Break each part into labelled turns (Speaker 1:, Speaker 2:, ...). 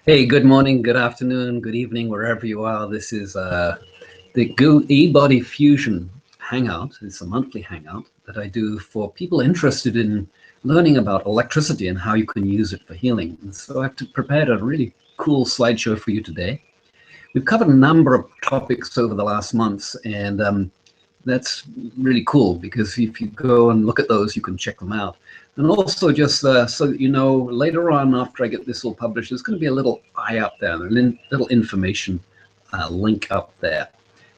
Speaker 1: Hey, good morning, good afternoon, good evening, wherever you are. This is the eBodyFUSION Hangout. It's a monthly hangout that I do for people interested in learning about electricity and how you can use it for healing. And so I've prepared a really cool slideshow for you today. We've covered a number of topics over the last months, and that's really cool because if you go and look at those, you can check them out. And also just so that you know, later on after I get this all published, there's going to be a little eye up there, a little information link up there.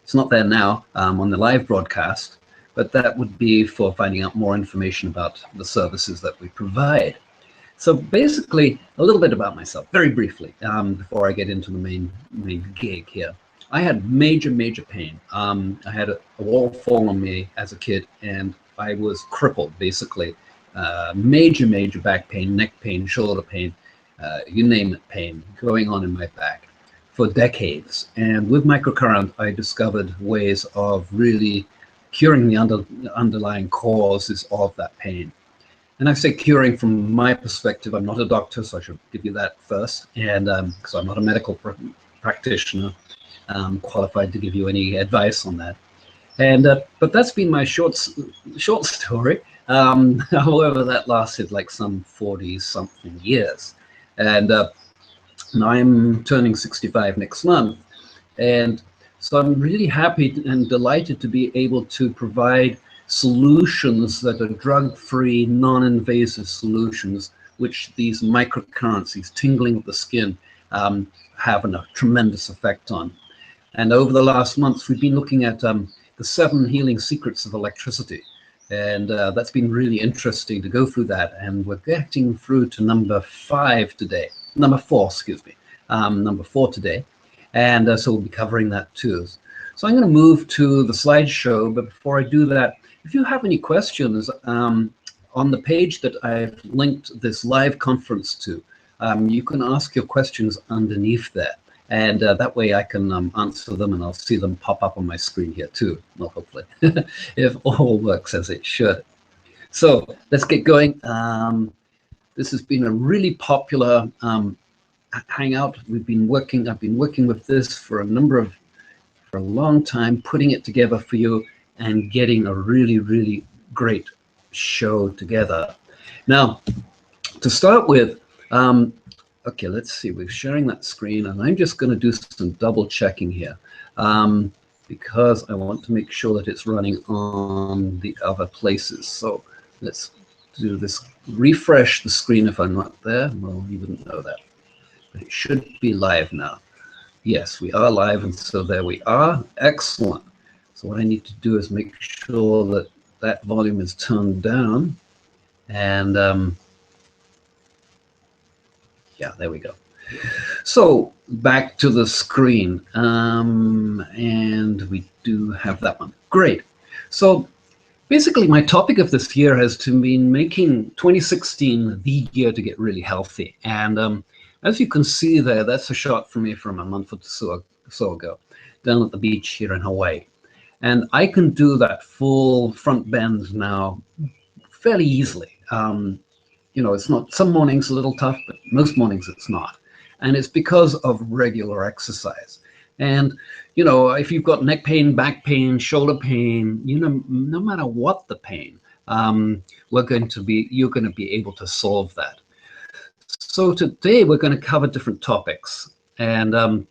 Speaker 1: It's not there now on the live broadcast, but that would be for finding out more information about the services that we provide. So basically, a little bit about myself, very briefly, before I get into the main gig here. I had major pain. I had a wall fall on me as a kid, and I was crippled, basically. Major back pain, neck pain, shoulder pain, you name it, pain going on in my back for decades. And with microcurrent, I discovered ways of really curing the underlying causes of that pain. And I say curing from my perspective. I'm not a doctor, so I should give you that first. And because I'm not a medical practitioner, qualified to give you any advice on that. And but that's been my short story. However, that lasted like some 40-something years. And I'm turning 65 next month. And so I'm really happy and delighted to be able to provide solutions that are drug-free, non-invasive solutions, which these microcurrents, these tingling of the skin, have a tremendous effect on. And over the last months, we've been looking at the 7 healing secrets of electricity. And that's been really interesting to go through that. And we're getting through to number 4 today. Number 4 today. And so we'll be covering that too. So I'm going to move to the slideshow, but before I do that, if you have any questions on the page that I've linked this live conference to, you can ask your questions underneath there. And that way I can answer them, and I'll see them pop up on my screen here too, well, hopefully, if all works as it should. So let's get going. This has been a really popular Hangout. I've been working with this for a long time, putting it together for you and getting a really great show together. Now, to start with, okay, let's see, we're sharing that screen, and I'm just going to do some double checking here because I want to make sure that it's running on the other places. So let's do this, refresh the screen if I'm not there. Well, you wouldn't know that, but it should be live now. Yes, we are live, and so there we are. Excellent. So what I need to do is make sure that that volume is turned down, and yeah, there we go. So back to the screen, and we do have that one. Great. So basically, my topic of this year has been making 2016 the year to get really healthy. And as you can see there, that's a shot from me from a month or so ago, down at the beach here in Hawaii. And I can do that full front bend now fairly easily. You know, it's not, some mornings a little tough, but most mornings it's not. And it's because of regular exercise. And, you know, if you've got neck pain, back pain, shoulder pain, you know, no matter what the pain, you're going to be able to solve that. So today we're going to cover different topics. And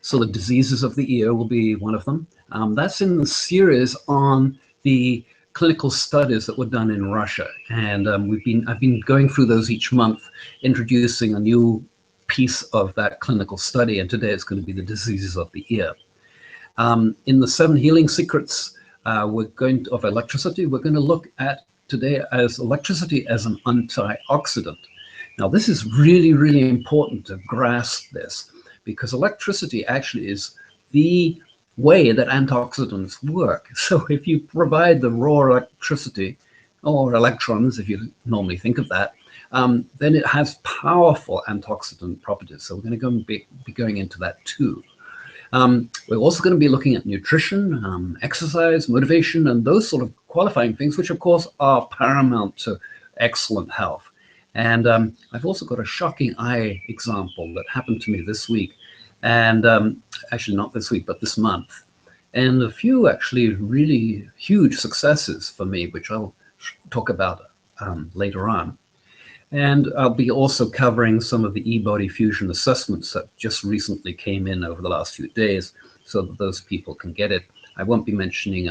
Speaker 1: so the diseases of the ear will be one of them. That's in the series on the clinical studies that were done in Russia, and I've been going through those each month, introducing a new piece of that clinical study, and today it's going to be the diseases of the ear. In the 7 healing secrets of electricity, we're going to look at today as electricity as an antioxidant. Now, this is really important to grasp this, because electricity actually is the way that antioxidants work. So if you provide the raw electricity, or electrons, if you normally think of that, then it has powerful antioxidant properties. So we're going to be going into that too. We're also going to be looking at nutrition, exercise, motivation, and those sort of qualifying things, which of course are paramount to excellent health. And I've also got a shocking eye example that happened to me this week. And actually not this week, but this month. And a few actually really huge successes for me, which I'll talk about later on. And I'll be also covering some of the eBodyFUSION assessments that just recently came in over the last few days, so that those people can get it. I won't be mentioning,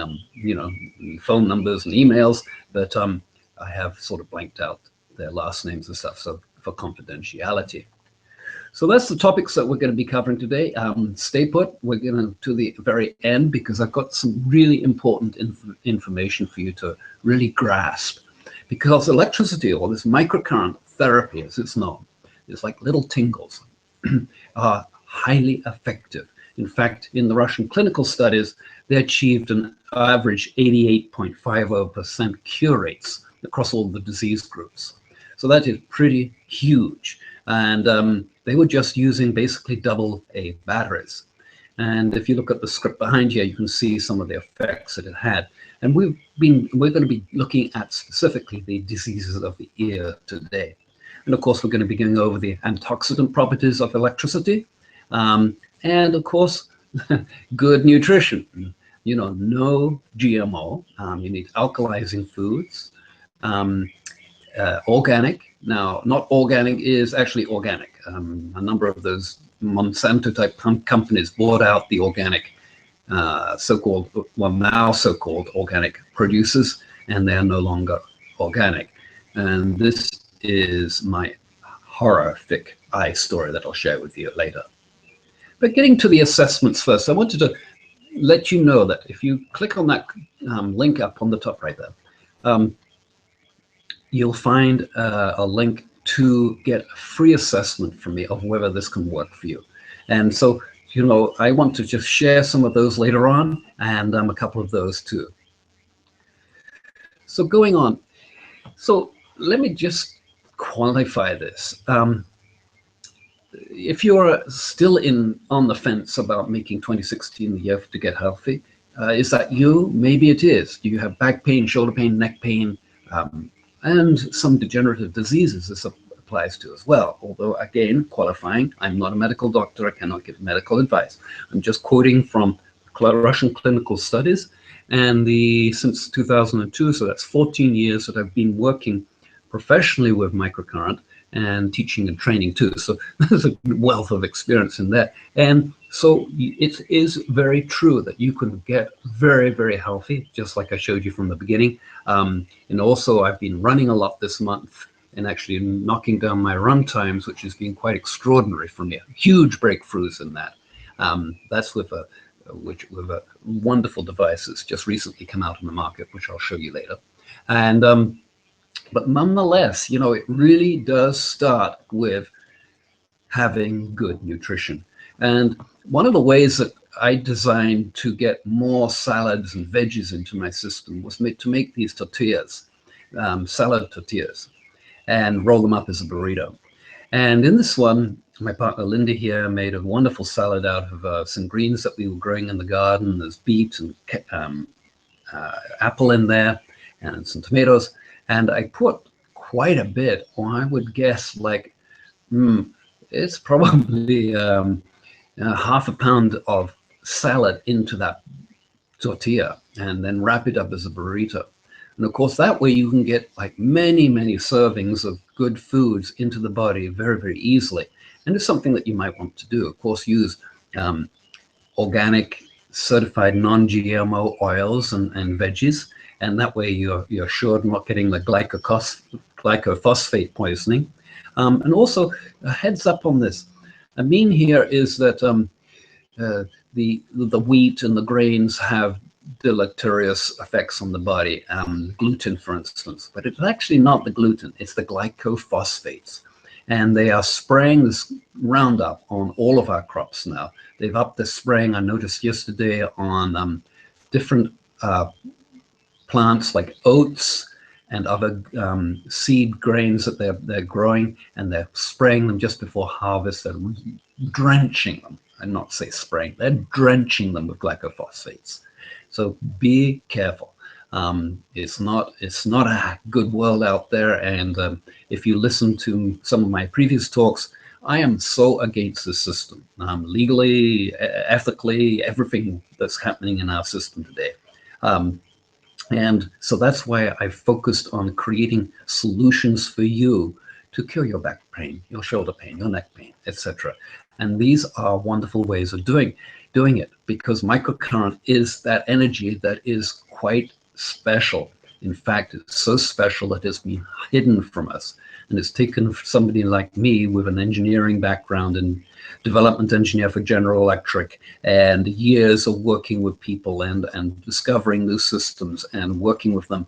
Speaker 1: phone numbers and emails, but I have sort of blanked out their last names and stuff, so for confidentiality. So that's the topics that we're going to be covering today. Stay put. We're going to the very end because I've got some really important information for you to really grasp. Because electricity, or this microcurrent therapy, as it's known, is like little tingles, are highly effective. In fact, in the Russian clinical studies, they achieved an average 88.50% cure rates across all the disease groups. So that is pretty huge. And they were just using basically AA batteries. And if you look at the script behind here, you can see some of the effects that it had. And we're going to be looking at specifically the diseases of the ear today. And of course, we're going to be going over the antioxidant properties of electricity. And of course, good nutrition. You know, no GMO. You need alkalizing foods. Organic. Now, not organic is actually organic. A number of those Monsanto type companies bought out the organic so-called, well, now so-called organic producers, and they're no longer organic. And this is my horrific eye story that I'll share with you later. But getting to the assessments first, I wanted to let you know that if you click on that link up on the top right there, you'll find a link to get a free assessment from me of whether this can work for you. And so, you know, I want to just share some of those later on, and a couple of those too. So going on, so let me just qualify this. If you're still on the fence about making 2016 the year to get healthy, is that you? Maybe it is. Do you have back pain, shoulder pain, neck pain, and some degenerative diseases this applies to as well? Although, again, qualifying, I'm not a medical doctor, I cannot give medical advice. I'm just quoting from Russian clinical studies, and since 2002, so that's 14 years that I've been working professionally with microcurrent and teaching and training too. So there's a wealth of experience in that. And so it is very true that you can get very, very healthy, just like I showed you from the beginning. And also I've been running a lot this month and actually knocking down my run times, which has been quite extraordinary for me. Huge breakthroughs in that. That's with a wonderful device that's just recently come out in the market, which I'll show you later. And but nonetheless, you know, it really does start with having good nutrition. And one of the ways that I designed to get more salads and veggies into my system was to make these tortillas, salad tortillas, and roll them up as a burrito. And in this one, my partner Linda here made a wonderful salad out of some greens that we were growing in the garden. There's beet and apple in there, and some tomatoes. And I put quite a bit, or I would guess like, it's probably half a pound of salad into that tortilla, and then wrap it up as a burrito. And of course, that way you can get like many, many servings of good foods into the body very, very easily. And it's something that you might want to do. Of course, use organic, certified non-GMO oils and veggies. And that way you're assured not getting the glycophosphate poisoning. And also, a heads up on this. I mean here is that the wheat and the grains have deleterious effects on the body, gluten, for instance. But it's actually not the gluten, it's the glycophosphates. And they are spraying this Roundup on all of our crops now. They've upped the spraying, I noticed yesterday, on different plants like oats and other seed grains that they're growing, and they're spraying them just before harvest. They're drenching them. I'd not say spraying, they're drenching them with glycophosphates. So be careful. It's not a good world out there. And if you listen to some of my previous talks, I am so against the system, legally, ethically, everything that's happening in our system today. And so that's why I focused on creating solutions for you to cure your back pain, your shoulder pain, your neck pain, etc. And these are wonderful ways of doing it, because microcurrent is that energy that is quite special. In fact, it's so special that it's been hidden from us. And it's taken somebody like me with an engineering background and development engineer for General Electric, and years of working with people and discovering new systems and working with them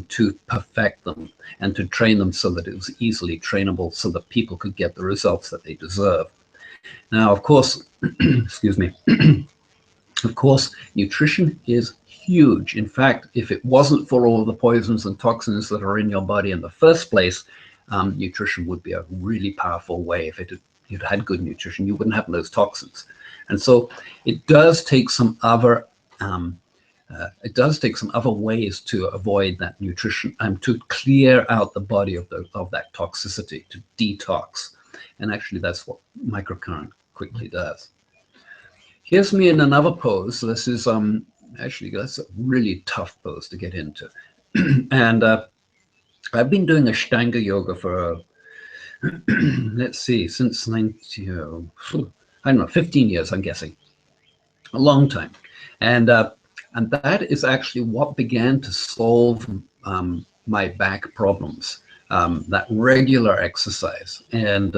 Speaker 1: to perfect them and to train them so that it was easily trainable, so that people could get the results that they deserve. Now, of course, excuse me, of course, nutrition is huge. In fact, if it wasn't for all of the poisons and toxins that are in your body in the first place, nutrition would be a really powerful way. If you'd had good nutrition, you wouldn't have those toxins. And so it does take some other ways to avoid that nutrition and to clear out the body of that toxicity, to detox. And actually, that's what microcurrent quickly does. Here's me in another pose. This is actually, that's a really tough pose to get into. And I've been doing Ashtanga yoga for let's see, since 15 years, I'm guessing, a long time. And that is actually what began to solve my back problems. That regular exercise and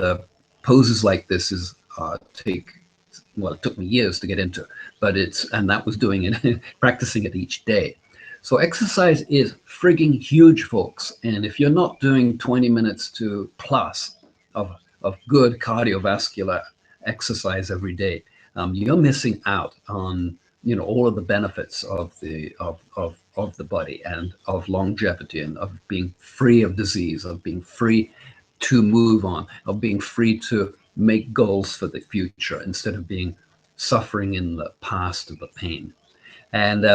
Speaker 1: poses like this is well, it took me years to get into, but that was doing it, practicing it each day. So exercise is frigging huge, folks. And if you're not doing 20 minutes to plus of good cardiovascular exercise every day, you're missing out on all of the benefits of the body and of longevity and of being free of disease, of being free to move on, of being free to make goals for the future instead of being suffering in the past of the pain. And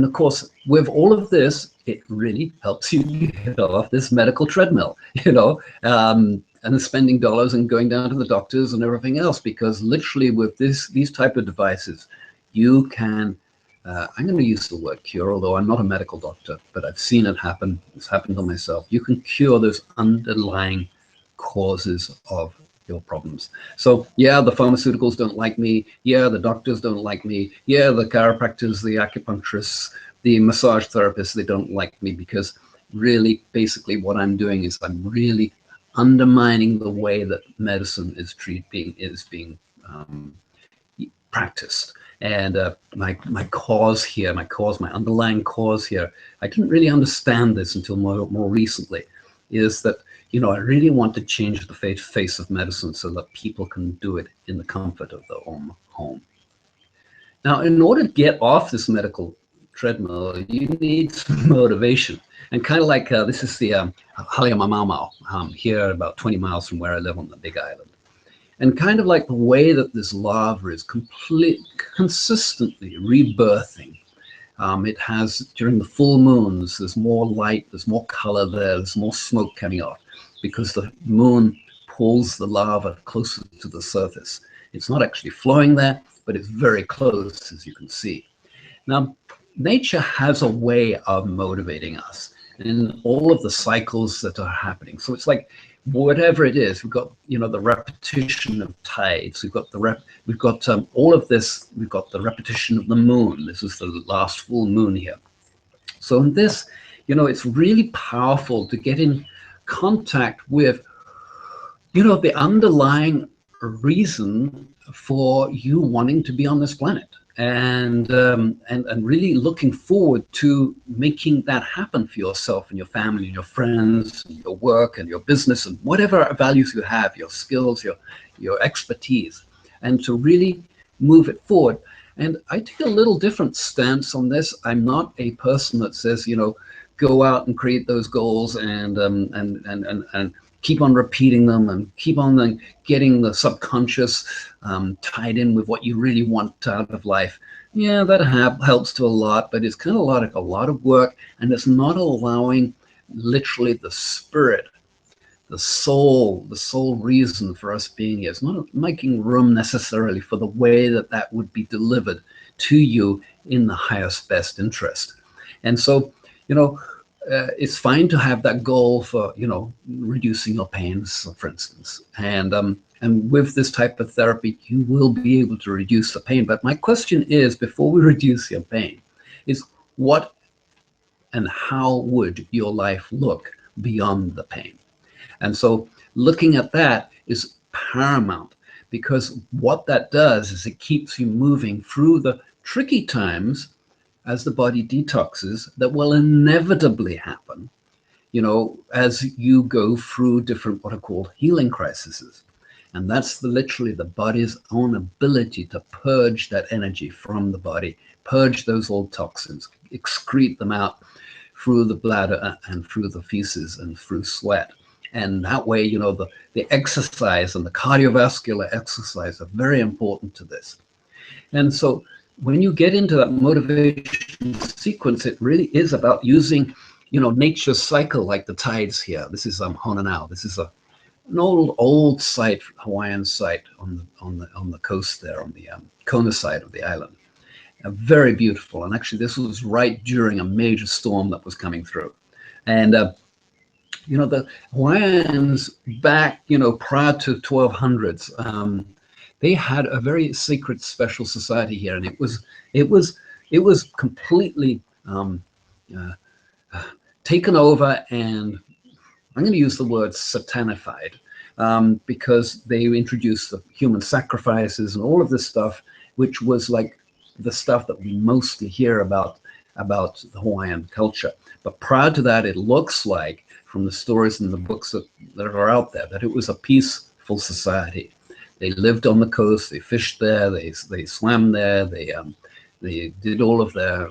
Speaker 1: of course, with all of this, it really helps you get off this medical treadmill, and spending dollars and going down to the doctors and everything else, because literally with these type of devices, you can, I'm going to use the word cure, although I'm not a medical doctor, but I've seen it happen. It's happened to myself. You can cure those underlying causes of your problems. So yeah, the pharmaceuticals don't like me. Yeah, the doctors don't like me. Yeah, the chiropractors, the acupuncturists, the massage therapists, they don't like me, because really, basically what I'm doing is I'm really undermining the way that medicine is being practiced. And my cause here, my underlying cause here, I didn't really understand this until more recently, is that I really want to change the face of medicine so that people can do it in the comfort of their own home. Now, in order to get off this medical treadmill, you need some motivation. And kind of like this is the Haleamamamau here, about 20 miles from where I live on the Big Island. And kind of like the way that this lava is consistently rebirthing. It has, during the full moons, there's more light, there's more color there's more smoke coming off, because the moon pulls the lava closer to the surface. It's not actually flowing there, but it's very close, as you can see. Now, nature has a way of motivating us in all of the cycles that are happening. So it's like, whatever it is, we've got the repetition of tides. We've got all of this. We've got the repetition of the moon. This is the last full moon here. So in this, it's really powerful to get in contact with, the underlying reason for you wanting to be on this planet, and really looking forward to making that happen for yourself and your family and your friends and your work and your business and whatever values you have, your skills, your expertise, and to really move it forward. And I take a little different stance on this. I'm not a person that says, go out and create those goals and keep on repeating them and keep on getting the subconscious tied in with what you really want out of life, yeah, that helps to a lot, but it's kind of like a lot of work, and it's not allowing literally the spirit, the soul reason for us being here. It's not making room necessarily for the way that would be delivered to you in the highest best interest. And so, it's fine to have that goal for, reducing your pains, for instance. And with this type of therapy, you will be able to reduce the pain. But my question is, before we reduce your pain, is what and how would your life look beyond the pain? And so looking at that is paramount, because what that does is it keeps you moving through the tricky times as the body detoxes that will inevitably happen, as you go through different what are called healing crises. And that's literally the body's own ability to purge that energy from the body, purge those old toxins, excrete them out through the bladder and through the feces and through sweat. And that way, the exercise and the cardiovascular exercise are very important to this. And so when you get into that motivation sequence, it really is about using, nature's cycle, like the tides here. This is Hononau. This is an old site, Hawaiian site on the coast there, on the Kona side of the island. Very beautiful. And actually, this was right during a major storm that was coming through. And the Hawaiians back, prior to 1200s, they had a very secret special society here, and it was completely taken over, and I'm going to use the word satanified, because they introduced the human sacrifices and all of this stuff, which was like the stuff that we mostly hear about the Hawaiian culture. But prior to that, it looks like, from the stories and the books that are out there, that it was a peaceful society. They lived on the coast, they fished there, they swam there, they did all of their,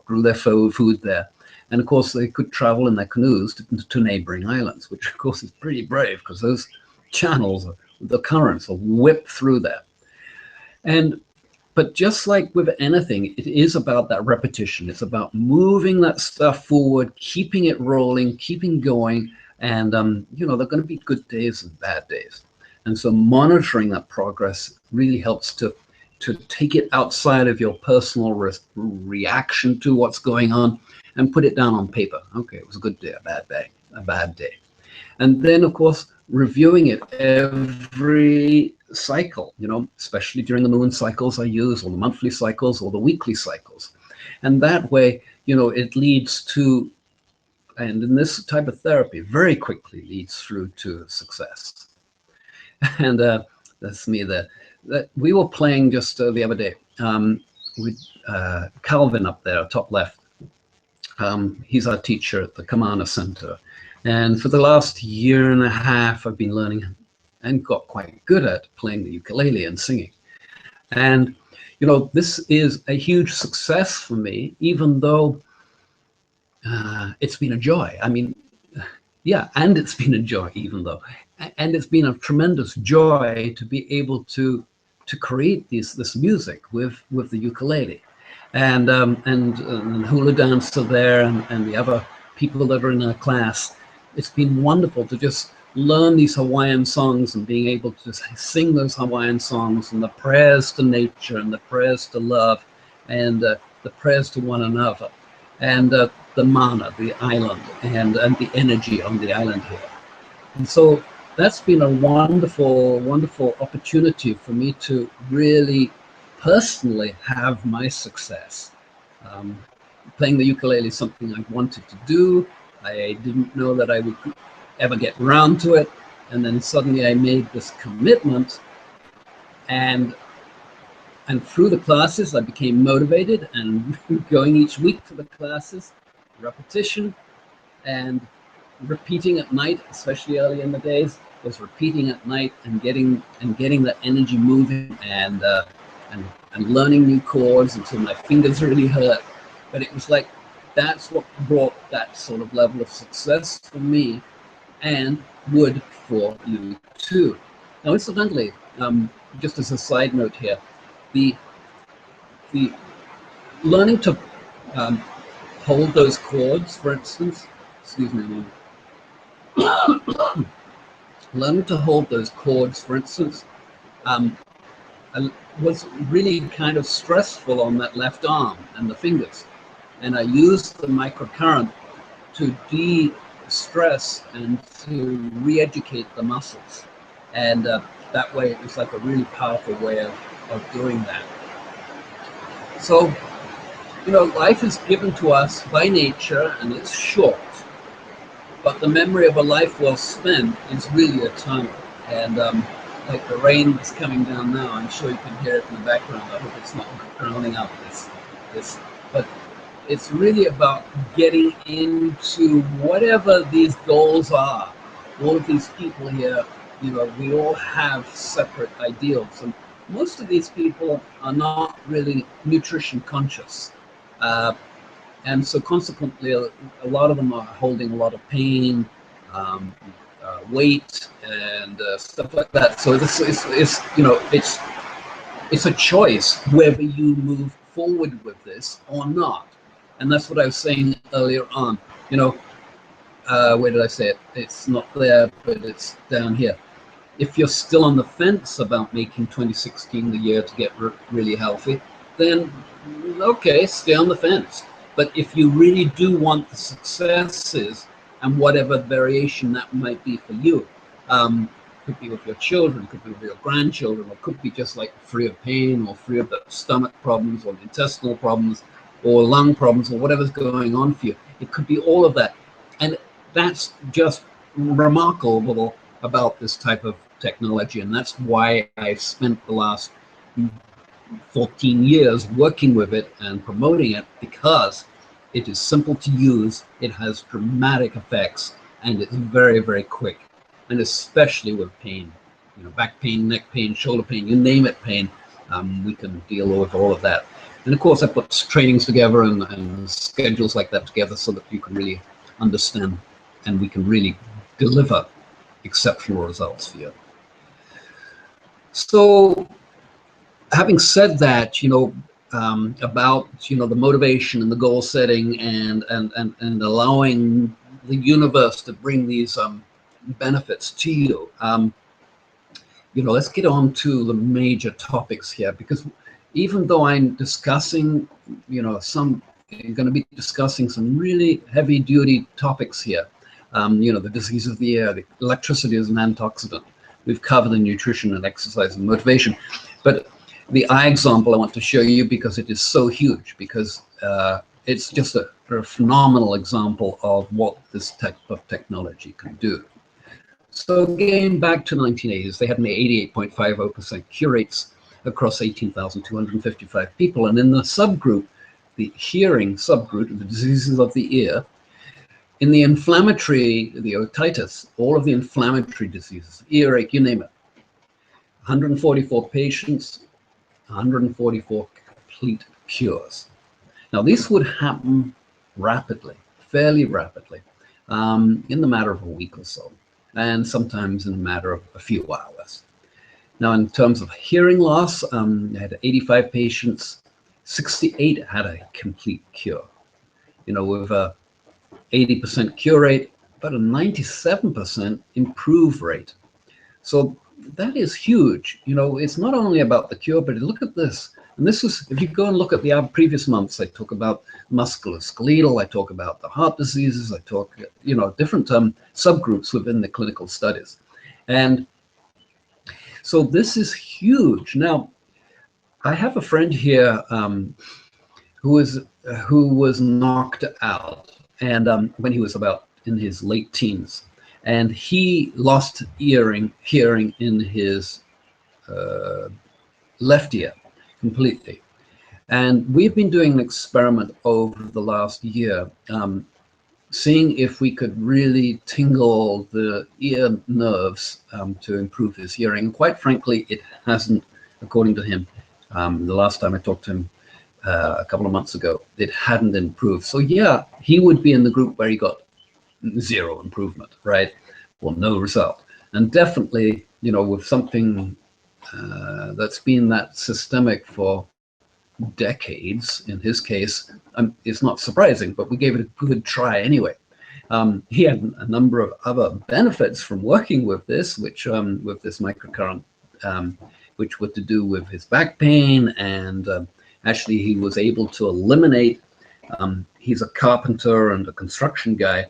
Speaker 1: grew their food there. And of course, they could travel in their canoes to neighboring islands, which of course is pretty brave, because those channels, the currents will whip through there. But just like with anything, it is about that repetition. It's about moving that stuff forward, keeping it rolling, keeping going. And, there are going to be good days and bad days. And so monitoring that progress really helps to take it outside of your personal reaction to what's going on and put it down on paper. Okay, it was a good day, a bad day. And then, of course, reviewing it every cycle, especially during the moon cycles I use, or the monthly cycles, or the weekly cycles. And that way, it leads to, and in this type of therapy, very quickly leads through to success. And that's me there. We were playing just the other day with Calvin up there, top left. He's our teacher at the Kamana Center. And for the last year and a half, I've been learning and got quite good at playing the ukulele and singing. And, this is a huge success for me, even though it's been a joy. I mean, yeah, and it's been a joy, even though. And it's been a tremendous joy to be able to create this music with the ukulele. And hula dancer there and the other people that are in our class. It's been wonderful to just learn these Hawaiian songs and being able to sing those Hawaiian songs, and the prayers to nature and the prayers to love and the prayers to one another, and the mana, the island, and the energy on the island here. And so that's been a wonderful, wonderful opportunity for me to really personally have my success. Playing the ukulele is something I wanted to do. I didn't know that I would ever get around to it. And then suddenly I made this commitment, and through the classes, I became motivated and going each week to the classes, repetition, and repeating at night, especially early in the days, was repeating at night and getting that energy moving and learning new chords until my fingers really hurt. But it was like, that's what brought that sort of level of success for me. And would for you too. Now, incidentally, just as a side note here, the learning to hold those chords, for instance, excuse me a moment, learning to hold those chords, for instance, was really kind of stressful on that left arm and the fingers. And I used the microcurrent to de-stress and to re-educate the muscles. And that way it was like a really powerful way of doing that. So, you know, life is given to us by nature and it's short, but the memory of a life well spent is really eternal. And like the rain that's coming down now, I'm sure you can hear it in the background. I hope it's not drowning out this. But it's really about getting into whatever these goals are. All of these people here, you know, we all have separate ideals. And most of these people are not really nutrition conscious. And so consequently, a lot of them are holding a lot of pain, weight, and stuff like that. So this is, you know, it's a choice whether you move forward with this or not. And that's what I was saying earlier on. You know, where did I say it? It's not there, but it's down here. If you're still on the fence about making 2016 the year to get really healthy, then okay, stay on the fence. But if you really do want the successes and whatever variation that might be for you, could be with your children, could be with your grandchildren, or could be just like free of pain or free of the stomach problems or intestinal problems or lung problems or whatever's going on for you. It could be all of that. And that's just remarkable about this type of technology. And that's why I've spent the last 14 years working with it and promoting it, because it is simple to use, it has dramatic effects, and it's very, very quick. And especially with pain, you know, back pain, neck pain, shoulder pain, you name it pain, we can deal with all of that. And of course, I put trainings together and schedules like that together so that you can really understand and we can really deliver exceptional results for you. So, having said that, you know, about, you know, the motivation and the goal setting and allowing the universe to bring these benefits to you, you know, let's get on to the major topics here, because even though I'm discussing, you know, I'm going to be discussing some really heavy duty topics here, you know, the disease of the air, the electricity as an antioxidant. We've covered the nutrition and exercise and motivation, but the eye example I want to show you because it is so huge, because it's just a phenomenal example of what this type of technology can do. So going back to the 1980s, they had an 88.50% cure rates across 18,255 people. And in the subgroup, the hearing subgroup, the diseases of the ear, in the inflammatory, the otitis, all of the inflammatory diseases, earache, you name it, 144 patients, 144 complete cures. Now, this would happen rapidly, fairly rapidly, in the matter of a week or so, and sometimes in a matter of a few hours. Now, in terms of hearing loss, I had 85 patients, 68 had a complete cure, you know, with a 80% cure rate, but a 97% improve rate. So that is huge. You know, it's not only about the cure, but look at this. And this is, if you go and look at the previous months, I talk about musculoskeletal, I talk about the heart diseases, I talk, you know, different subgroups within the clinical studies. And so this is huge. Now, I have a friend here who was knocked out, and when he was about in his late teens, and he lost hearing in his left ear completely. And we've been doing an experiment over the last year, seeing if we could really tingle the ear nerves to improve his hearing. And quite frankly, it hasn't, according to him. The last time I talked to him a couple of months ago, it hadn't improved. So yeah, he would be in the group where he got zero improvement, right? or no result. And definitely, you know, with something that's been that systemic for decades, in his case, it's not surprising, but we gave it a good try anyway. He had a number of other benefits from working with this, which with this microcurrent, which were to do with his back pain, and actually he was able to eliminate, he's a carpenter and a construction guy,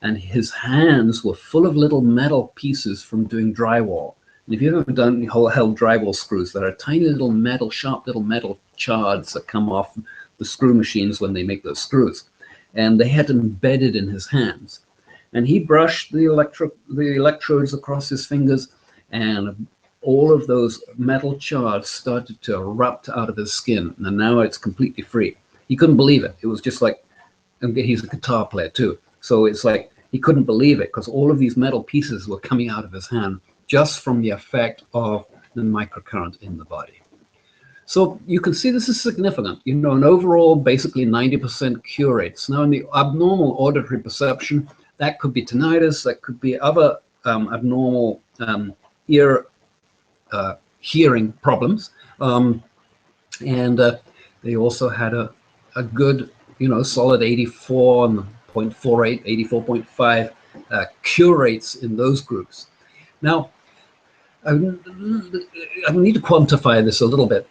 Speaker 1: and his hands were full of little metal pieces from doing drywall. And if you've ever held drywall screws, there are tiny little metal, sharp little metal shards that come off the screw machines when they make those screws. And they had embedded in his hands. And he brushed the electrodes across his fingers, and all of those metal shards started to erupt out of his skin. And now it's completely free. He couldn't believe it. It was just like, he's a guitar player too. So it's like he couldn't believe it, because all of these metal pieces were coming out of his hand just from the effect of the microcurrent in the body. So you can see this is significant, you know, an overall basically 90% cure rates. Now in the abnormal auditory perception, that could be tinnitus, that could be other abnormal ear hearing problems. They also had a good, you know, solid 84.48, 84.5 cure rates in those groups. Now, I need to quantify this a little bit.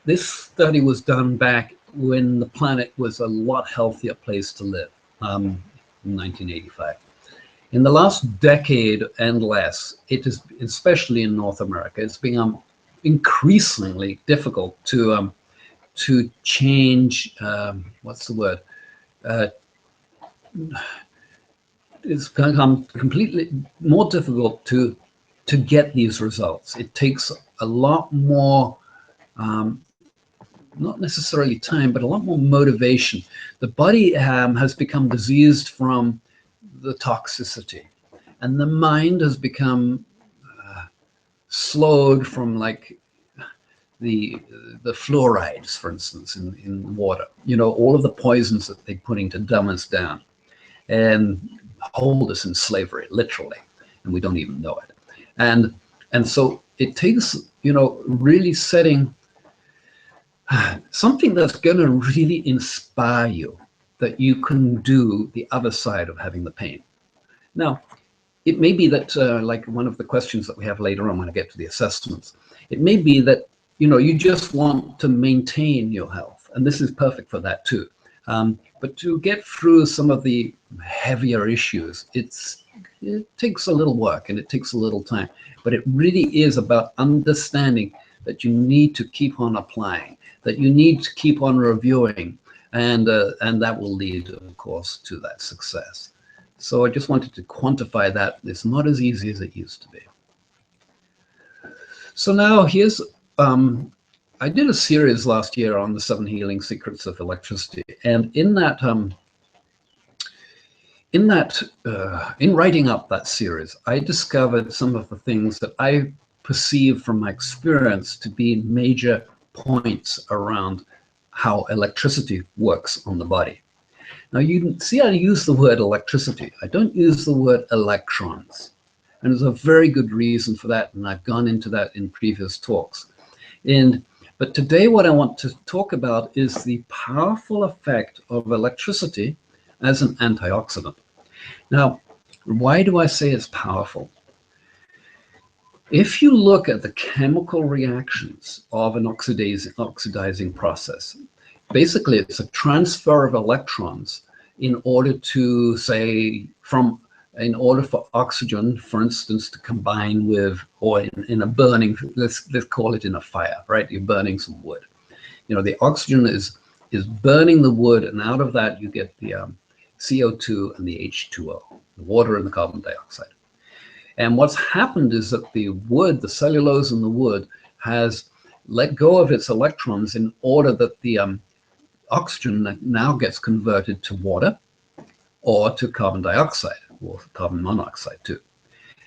Speaker 1: This study was done back when the planet was a lot healthier place to live, in 1985. In the last decade and less, it is, especially in North America, it's become increasingly difficult to change. What's the word? It's become completely more difficult to get these results. It takes a lot more, not necessarily time, but a lot more motivation. The body has become diseased from the toxicity, and the mind has become slowed from, like, the fluorides, for instance, in water. You know, all of the poisons that they're putting to dumb us down and hold us in slavery, literally, and we don't even know it. And so it takes, you know, really setting something that's going to really inspire you, that you can do the other side of having the pain. Now, it may be that, like one of the questions that we have later on when I get to the assessments, it may be that, you know, you just want to maintain your health, and this is perfect for that too. But to get through some of the heavier issues, it takes a little work and it takes a little time, but it really is about understanding that you need to keep on applying, that you need to keep on reviewing, and that will lead, of course, to that success. So I just wanted to quantify that. It's not as easy as it used to be. So now here's, I did a series last year on the 7 healing secrets of electricity, and in writing up that series, I discovered some of the things that I perceive from my experience to be major points around how electricity works on the body. Now, you can see I use the word electricity. I don't use the word electrons. And there's a very good reason for that, and I've gone into that in previous talks. But today what I want to talk about is the powerful effect of electricity as an antioxidant. Now, why do I say it's powerful? If you look at the chemical reactions of an oxidizing process, basically it's a transfer of electrons in order to, say, in order for oxygen, for instance, to combine with, or in a burning, let's call it in a fire, right? You're burning some wood. You know, the oxygen is burning the wood, and out of that you get the CO2 and the H2O, the water and the carbon dioxide. And what's happened is that the wood, the cellulose in the wood, has let go of its electrons in order that the oxygen now gets converted to water or to carbon dioxide, or carbon monoxide too,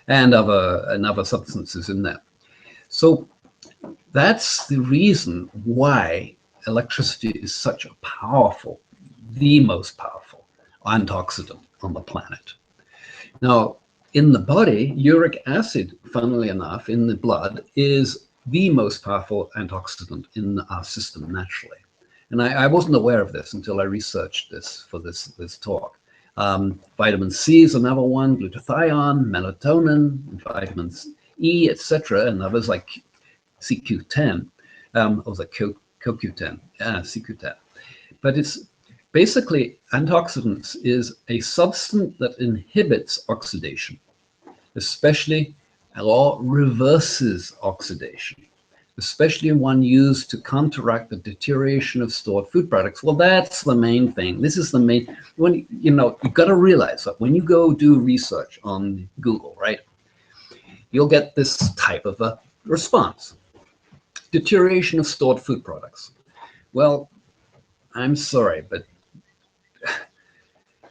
Speaker 1: and other substances in there. So that's the reason why electricity is such a powerful, the most powerful antioxidant on the planet. Now, in the body, uric acid, funnily enough, in the blood is the most powerful antioxidant in our system naturally. And I wasn't aware of this until I researched this for this talk. Vitamin C is another one, glutathione, melatonin, vitamins E, etc., and others like CQ10, or was it CoQ10? Yeah, CQ10. But it's basically, antioxidants is a substance that inhibits oxidation, especially, or reverses oxidation, especially one used to counteract the deterioration of stored food products. Well, that's the main thing. This is the main, when, you know, you've got to realize that when you go do research on Google, right, you'll get this type of a response. Deterioration of stored food products. Well, I'm sorry, but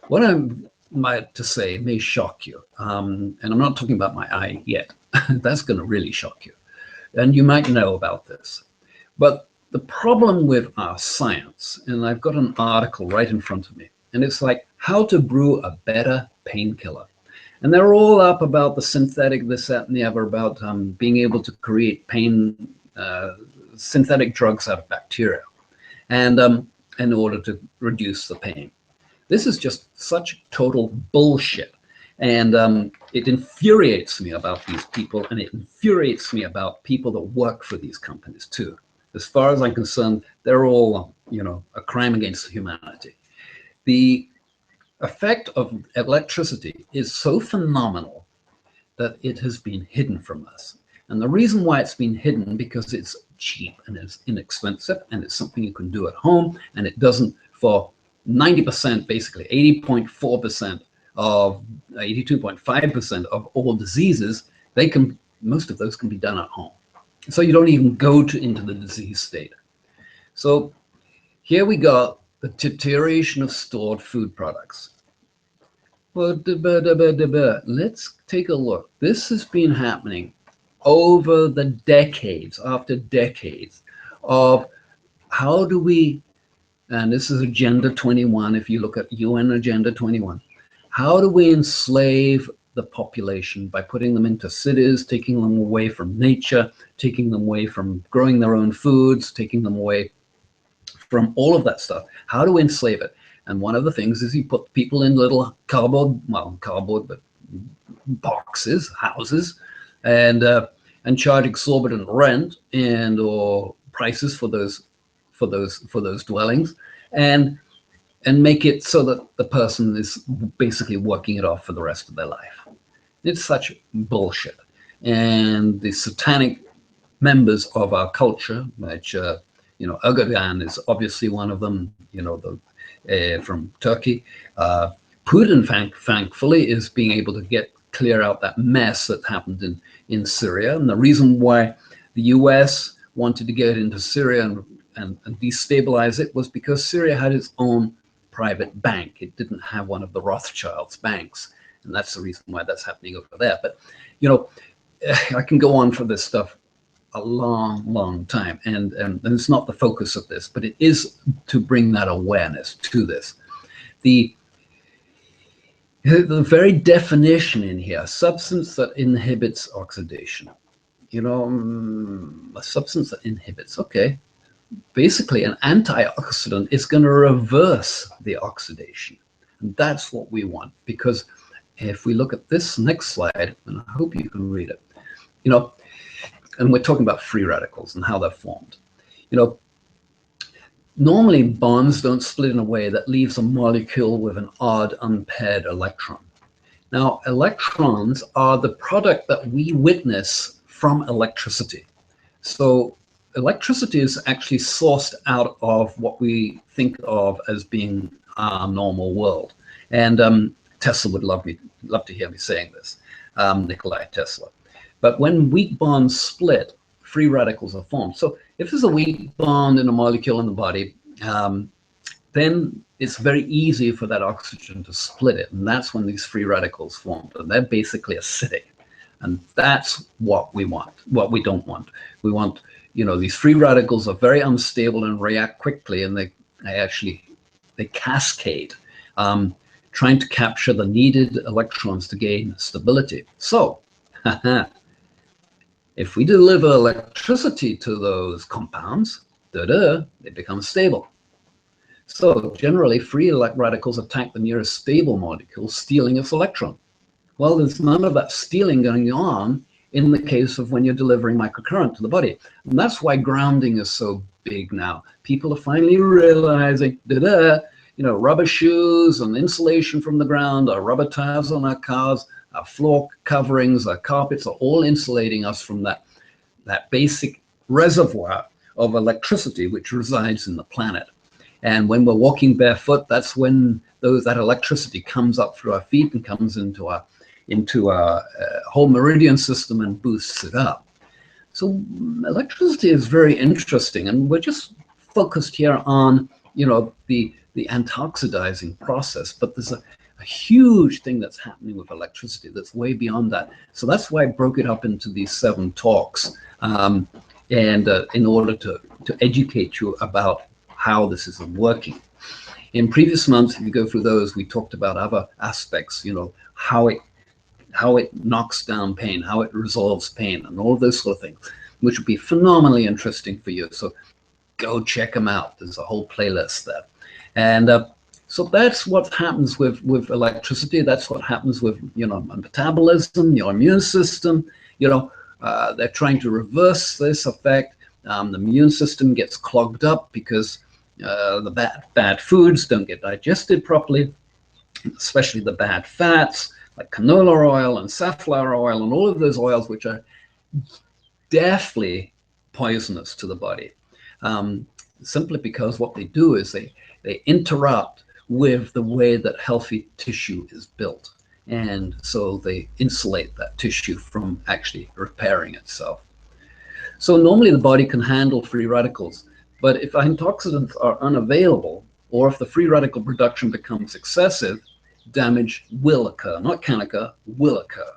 Speaker 1: what I'm about to say may shock you. And I'm not talking about my eye yet. That's going to really shock you. And you might know about this. But the problem with our science, and I've got an article right in front of me, and it's like how to brew a better painkiller. And they're all up about the synthetic, this, that, and the other, about being able to create pain, synthetic drugs out of bacteria, and in order to reduce the pain. This is just such total bullshit. And it infuriates me about these people, and it infuriates me about people that work for these companies too. As far as I'm concerned, they're all, you know, a crime against humanity. The effect of electricity is so phenomenal that it has been hidden from us. And the reason why it's been hidden, because it's cheap and it's inexpensive, and it's something you can do at home, and it doesn't, for 90%, basically 80.4% of 82.5% of all diseases, most of those can be done at home. So you don't even go into the disease state. So here we got the deterioration of stored food products. Well, let's take a look. This has been happening over the decades, after decades, of how do we, and this is Agenda 21, if you look at UN Agenda 21, how do we enslave the population by putting them into cities, taking them away from nature, taking them away from growing their own foods, taking them away from all of that stuff? How do we enslave it? And one of the things is you put people in little cardboard, but boxes, houses, and charge exorbitant rent or prices for those dwellings, and make it so that the person is basically working it off for the rest of their life. It's such bullshit. And the satanic members of our culture, which Erdogan is obviously one of them, from Turkey. Putin, thankfully, is being able to clear out that mess that happened in Syria. And the reason why the US wanted to get into Syria and destabilize it was because Syria had its own private bank. It didn't have one of the Rothschilds banks. And that's the reason why that's happening over there. But, I can go on for this stuff a long time, and it's not the focus of this, but it is to bring that awareness to this. The very definition in here, substance that inhibits oxidation, a substance that inhibits, okay, basically an antioxidant is going to reverse the oxidation, and that's what we want. Because if we look at this next slide, and I hope you can read it, and we're talking about free radicals and how they're formed. Normally bonds don't split in a way that leaves a molecule with an odd unpaired electron. Now, electrons are the product that we witness from electricity. So electricity is actually sourced out of what we think of as being our normal world. And Tesla would love to hear me saying this, Nikola Tesla. But when weak bonds split, free radicals are formed. So if there's a weak bond in a molecule in the body, then it's very easy for that oxygen to split it. And that's when these free radicals form. And they're basically acidic. And that's what we want, what we don't want. We want, these free radicals are very unstable and react quickly, and they cascade. trying to capture the needed electrons to gain stability. So, if we deliver electricity to those compounds, they become stable. So generally, free radicals attack the nearest stable molecule, stealing its electron. Well, there's none of that stealing going on in the case of when you're delivering microcurrent to the body. And that's why grounding is so big now. People are finally realizing, rubber shoes and insulation from the ground, our rubber tires on our cars, our floor coverings, our carpets are all insulating us from that basic reservoir of electricity which resides in the planet. And when we're walking barefoot, that's when that electricity comes up through our feet and comes into our whole meridian system and boosts it up. So electricity is very interesting, and we're just focused here on the antioxidizing process, but there's a huge thing that's happening with electricity that's way beyond that. So that's why I broke it up into these 7 talks, and in order to educate you about how this is working. In previous months, if you go through those, we talked about other aspects, how it knocks down pain, how it resolves pain, and all of those sort of things, which would be phenomenally interesting for you. So go check them out. There's a whole playlist there. And so that's what happens with electricity. That's what happens with, metabolism, your immune system. They're trying to reverse this effect. The immune system gets clogged up because the bad foods don't get digested properly, especially the bad fats like canola oil and safflower oil and all of those oils which are deathly poisonous to the body, simply because what they do is they interrupt with the way that healthy tissue is built. And so they insulate that tissue from actually repairing itself. So normally the body can handle free radicals, but if antioxidants are unavailable, or if the free radical production becomes excessive, damage will occur, not can occur, will occur.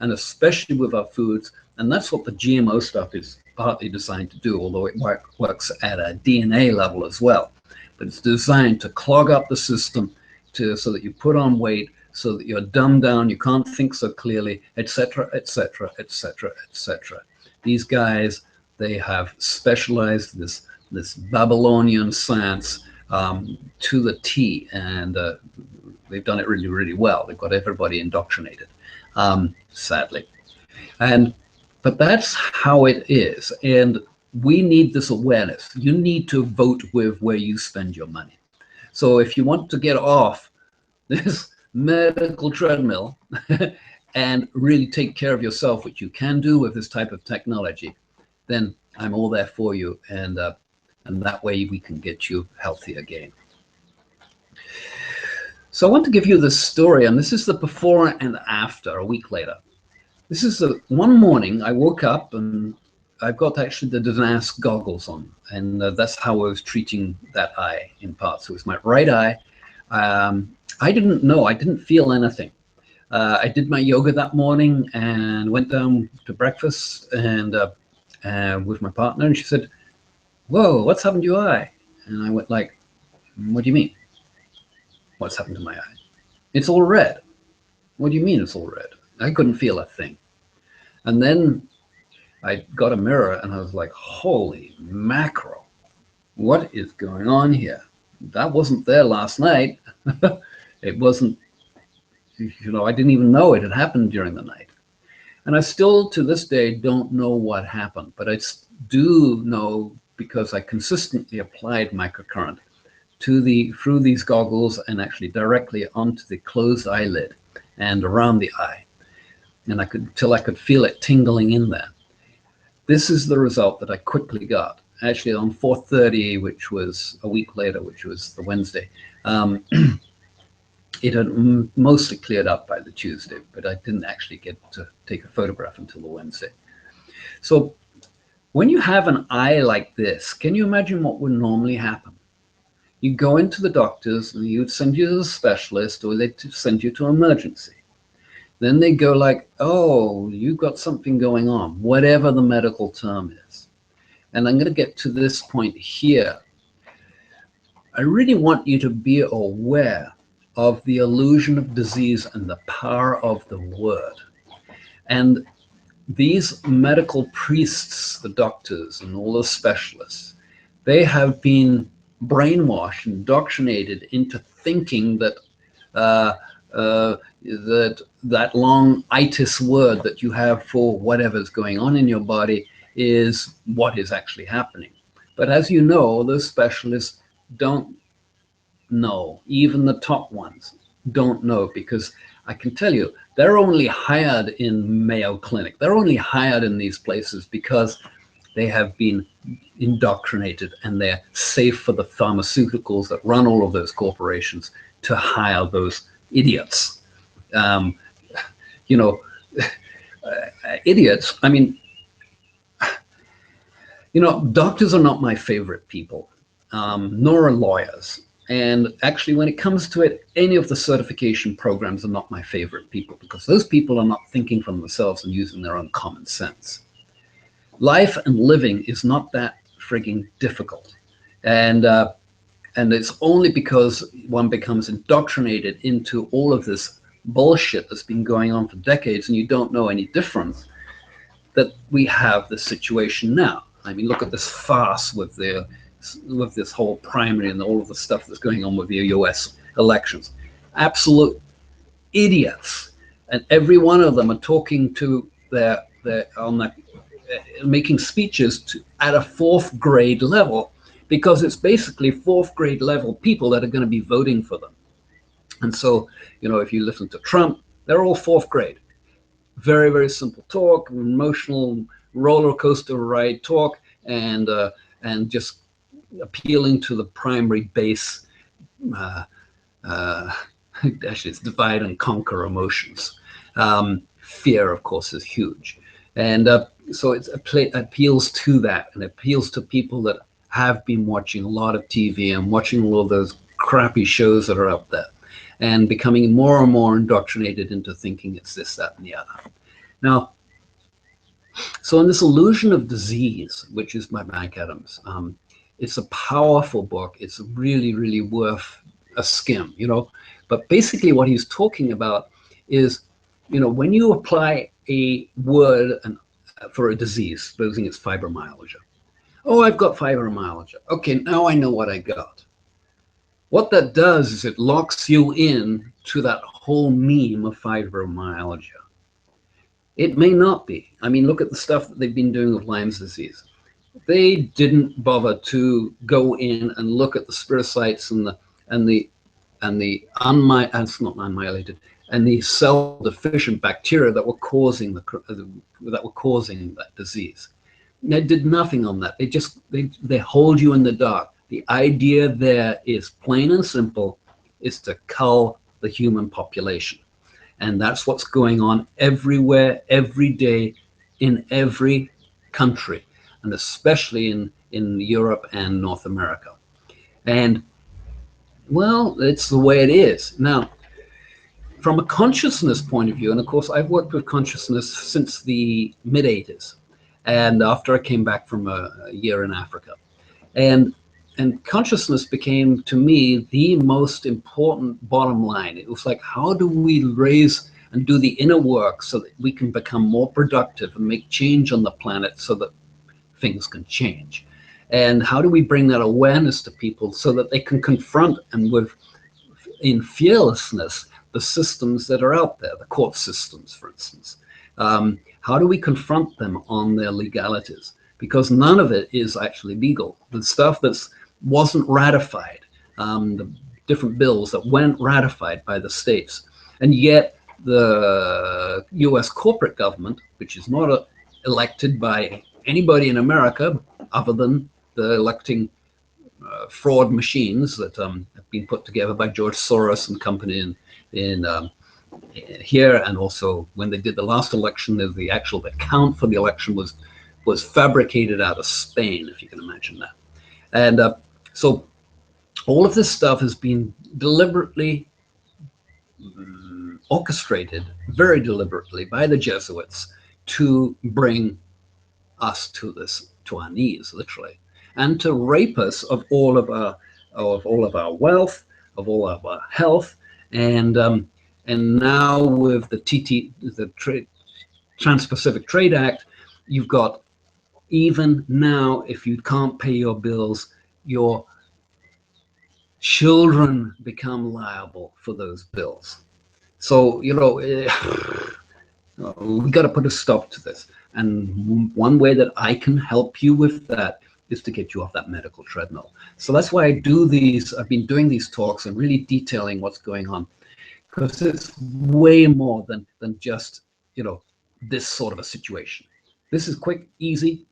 Speaker 1: And especially with our foods, and that's what the GMO stuff is partly designed to do, although it works at a DNA level as well. But it's designed to clog up the system so that you put on weight, so that you're dumbed down, you can't think so clearly, etc., etc., etc., etc. These guys, they have specialized this Babylonian science to the T, and they've done it really, really well. They've got everybody indoctrinated, sadly. But that's how it is. And we need this awareness. You need to vote with where you spend your money. So if you want to get off this medical treadmill and really take care of yourself, which you can do with this type of technology, then I'm all there for you. And that way we can get you healthy again. So I want to give you this story, and this is the before and after, a week later. This is one morning I woke up and I've got actually the DENAS goggles on, and that's how I was treating that eye in part. So it was my right eye. I didn't know, I didn't feel anything. I did my yoga that morning and went down to breakfast and with my partner, and she said, "Whoa, what's happened to your eye?" And I went like, "What do you mean? What's happened to my eye? It's all red." "What do you mean it's all red?" I couldn't feel a thing. And then I got a mirror and I was like, holy mackerel, what is going on here? That wasn't there last night. It wasn't, I didn't even know it had happened during the night. And I still, to this day, don't know what happened, but I do know because I consistently applied microcurrent through these goggles and actually directly onto the closed eyelid and around the eye. And till I could feel it tingling in there. This is the result that I quickly got. Actually, on 4:30, which was a week later, which was the Wednesday, it had mostly cleared up by the Tuesday, but I didn't actually get to take a photograph until the Wednesday. So when you have an eye like this, can you imagine what would normally happen? You go into the doctors and you'd send you to a specialist, or they'd send you to emergency. Then they go like, "Oh, you've got something going on," whatever the medical term is. And I'm going to get to this point here. I really want you to be aware of the illusion of disease and the power of the word. And these medical priests, the doctors and all the specialists, they have been brainwashed, indoctrinated into thinking that that long itis word that you have for whatever's going on in your body is what is actually happening. But as you know, those specialists don't know. Even the top ones don't know, because I can tell you, they're only hired in Mayo Clinic. They're only hired in these places because they have been indoctrinated, and they're safe for the pharmaceuticals that run all of those corporations to hire those idiots. You know, idiots. I mean, you know, doctors are not my favorite people, nor are lawyers. And actually, when it comes to it, any of the certification programs are not my favorite people, because those people are not thinking for themselves and using their own common sense. Life and living is not that frigging difficult. And it's only because one becomes indoctrinated into all of this bullshit that's been going on for decades and you don't know any difference that we have this situation now. I mean, look at this farce with this whole primary and all of the stuff that's going on with the US elections. Absolute idiots. And every one of them are talking to making speeches at a fourth grade level, because it's basically fourth grade level people that are going to be voting for them. And so, you know, if you listen to Trump, they're all fourth grade. Very, very simple talk, emotional roller coaster ride talk, and just appealing to the primary base. Actually, it's divide and conquer emotions. Fear, of course, is huge. And so it appeals to that, and appeals to people that have been watching a lot of TV and watching all of those crappy shows that are out there, and becoming more and more indoctrinated into thinking it's this, that, and the other. Now, so in this illusion of disease, which is by Mike Adams, it's a powerful book. It's really, really worth a skim, you know. But basically what he's talking about is, you know, when you apply a word for a disease, supposing it's fibromyalgia. Oh, I've got fibromyalgia. Okay, now I know what I got. What that does is it locks you in to that whole meme of fibromyalgia. It may not be. I mean, look at the stuff that they've been doing with Lyme's disease. They didn't bother to go in and look at the spirochetes and the cell deficient bacteria that were causing that disease. They did nothing on that. They hold you in the dark. The idea there is plain and simple, is to cull the human population. And that's what's going on everywhere, every day, in every country, and especially in Europe and North America. And, well, it's the way it is. Now, from a consciousness point of view, and of course, I've worked with consciousness since the mid-'80s, and after I came back from a year in Africa. And consciousness became, to me, the most important bottom line. It was like, how do we raise and do the inner work so that we can become more productive and make change on the planet so that things can change? And how do we bring that awareness to people so that they can confront and in fearlessness the systems that are out there, the court systems, for instance? How do we confront them on their legalities? Because none of it is actually legal. The stuff that wasn't ratified, the different bills that weren't ratified by the states, and yet the US corporate government, which is not elected by anybody in America other than the electing fraud machines that have been put together by George Soros and company in here, and also when they did the last election, the actual account for the election was fabricated out of Spain, if you can imagine that. And so all of this stuff has been deliberately orchestrated, very deliberately, by the Jesuits to bring us to our knees, literally, and to rape us of all of our wealth, of all of our health, And now with the Trans-Pacific Trade Act, you've got, even now, if you can't pay your bills, your children become liable for those bills. So, you know, we got to put a stop to this. And one way that I can help you with that is to get you off that medical treadmill. So that's why I do these. I've been doing these talks and really detailing what's going on, because it's way more than just, you know, this sort of a situation. This is quick, easy.